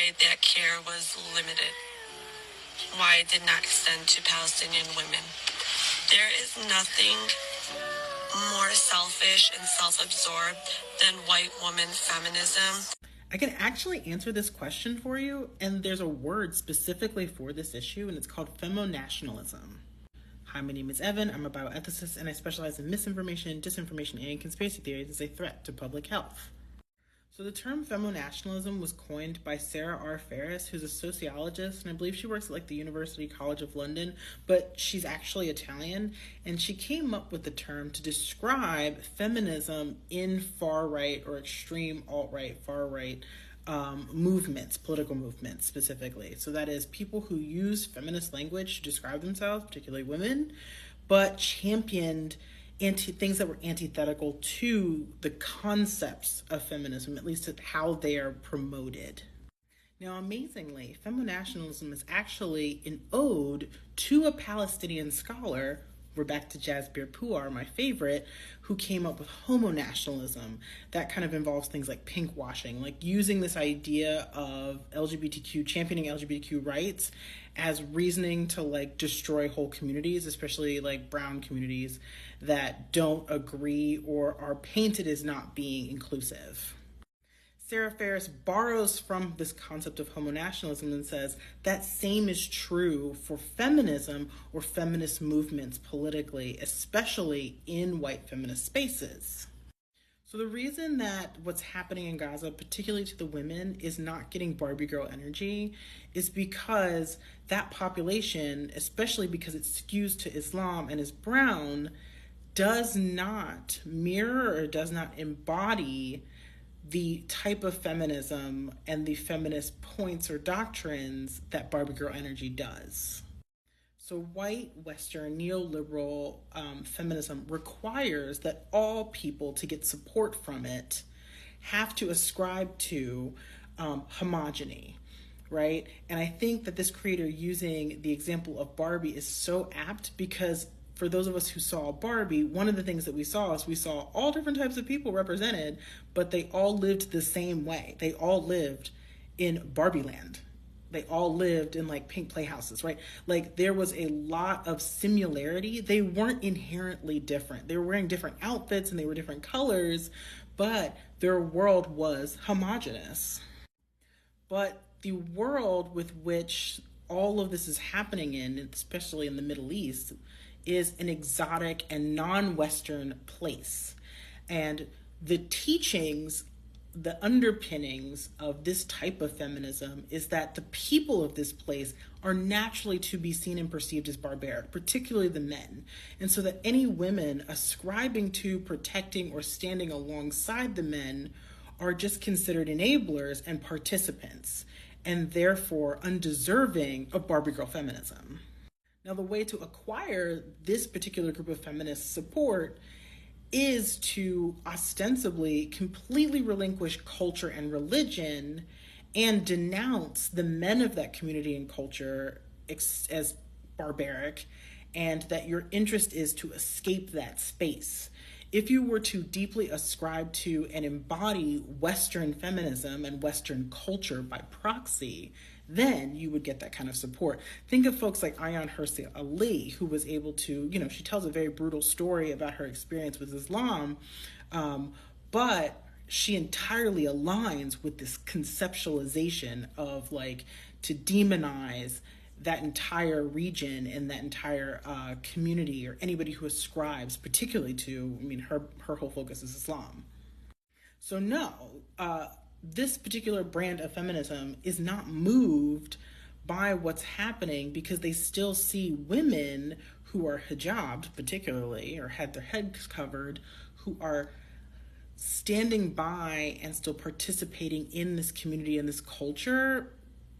why that care was limited, why it did not extend to Palestinian women. There is nothing more selfish and self-absorbed than white woman feminism. I can actually answer this question for you, and there's a word specifically for this issue, and it's called femonationalism. Hi, my name is Evan. I'm a bioethicist, and I specialize in misinformation, disinformation, and conspiracy theories as a threat to public health. So the term femonationalism was coined by Sarah R. Ferris, who's a sociologist, and I believe she works at the University College of London, but she's actually Italian, and she came up with the term to describe feminism in far-right or extreme alt-right, far-right movements, political movements specifically. So that is people who use feminist language to describe themselves, particularly women, but championed things that were antithetical to the concepts of feminism, at least how they are promoted. Now, amazingly, femonationalism is actually an ode to a Palestinian scholar. We're back to Jasbir Puar, my favorite, who came up with homonationalism. That kind of involves things like pink washing, like using this idea of championing LGBTQ rights as reasoning to destroy whole communities, especially brown communities that don't agree or are painted as not being inclusive. Sarah Ferris borrows from this concept of homonationalism and says that same is true for feminism or feminist movements politically, especially in white feminist spaces. So the reason that what's happening in Gaza, particularly to the women, is not getting Barbie girl energy is because that population, especially because it skews to Islam and is brown, does not mirror or does not embody the type of feminism and the feminist points or doctrines that Barbie girl energy does. So white, Western, neoliberal feminism requires that all people, to get support from it, have to ascribe to homogeny, right? And I think that this creator using the example of Barbie is so apt because for those of us who saw Barbie, one of the things that we saw is we saw all different types of people represented, but they all lived the same way. They all lived in Barbie land. They all lived in pink playhouses, right? There was a lot of similarity. They weren't inherently different. They were wearing different outfits and they were different colors, but their world was homogenous. But the world with which all of this is happening in, especially in the Middle East, is an exotic and non-Western place. And the teachings, the underpinnings of this type of feminism is that the people of this place are naturally to be seen and perceived as barbaric, particularly the men. And so that any women ascribing to, protecting, or standing alongside the men are just considered enablers and participants, and therefore undeserving of Barbie girl feminism. Now, the way to acquire this particular group of feminists' support is to ostensibly completely relinquish culture and religion and denounce the men of that community and culture as barbaric, and that your interest is to escape that space. If you were to deeply ascribe to and embody Western feminism and Western culture by proxy, then you would get that kind of support. Think of folks like Ayaan Hirsi Ali, who was able to, she tells a very brutal story about her experience with Islam, but she entirely aligns with this conceptualization of to demonize that entire region and that entire community or anybody who ascribes particularly to, her whole focus is Islam. So no, this particular brand of feminism is not moved by what's happening because they still see women who are hijabbed particularly or had their heads covered, who are standing by and still participating in this community and this culture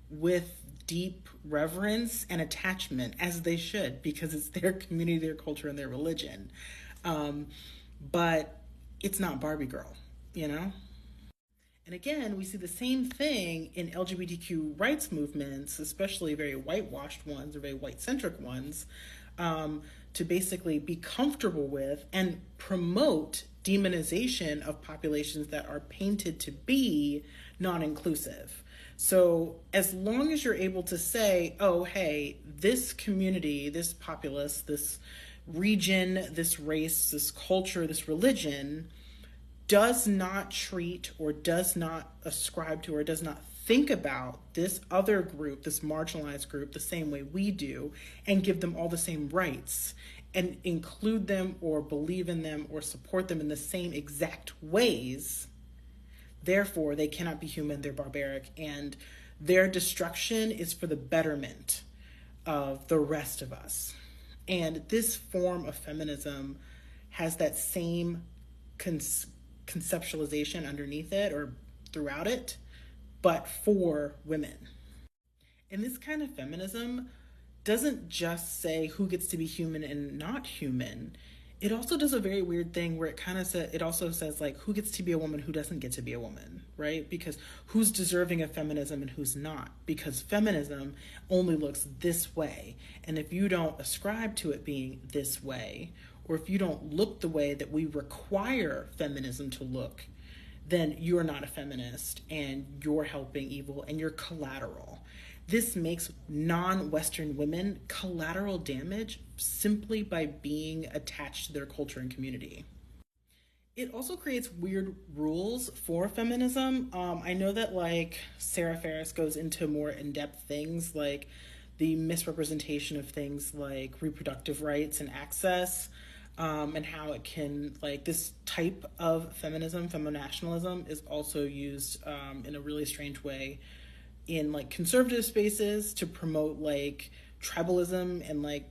with deep reverence and attachment, as they should, because it's their community, their culture, and their religion. But it's not Barbie girl, And again, we see the same thing in LGBTQ rights movements, especially very whitewashed ones or very white-centric ones, to basically be comfortable with and promote demonization of populations that are painted to be non-inclusive. So as long as you're able to say, oh, hey, this community, this populace, this region, this race, this culture, this religion does not treat or does not ascribe to or does not think about this other group, this marginalized group, the same way we do, and give them all the same rights and include them or believe in them or support them in the same exact ways, therefore they cannot be human, they're barbaric, and their destruction is for the betterment of the rest of us. And this form of feminism has that same conceptualization underneath it or throughout it, but for women. And this kind of feminism doesn't just say who gets to be human and not human. It also does a very weird thing where it also says like who gets to be a woman, who doesn't get to be a woman, right? Because who's deserving of feminism and who's not? Because feminism only looks this way, and if you don't ascribe to it being this way, or if you don't look the way that we require feminism to look, then you're not a feminist and you're helping evil and you're collateral. This makes non-Western women collateral damage simply by being attached to their culture and community. It also creates weird rules for feminism. I know that like Sarah Ferris goes into more in-depth things like the misrepresentation of things like reproductive rights and access, and how it can, like, this type of feminism, feminationalism, is also used in a really strange way in like conservative spaces to promote like tribalism and like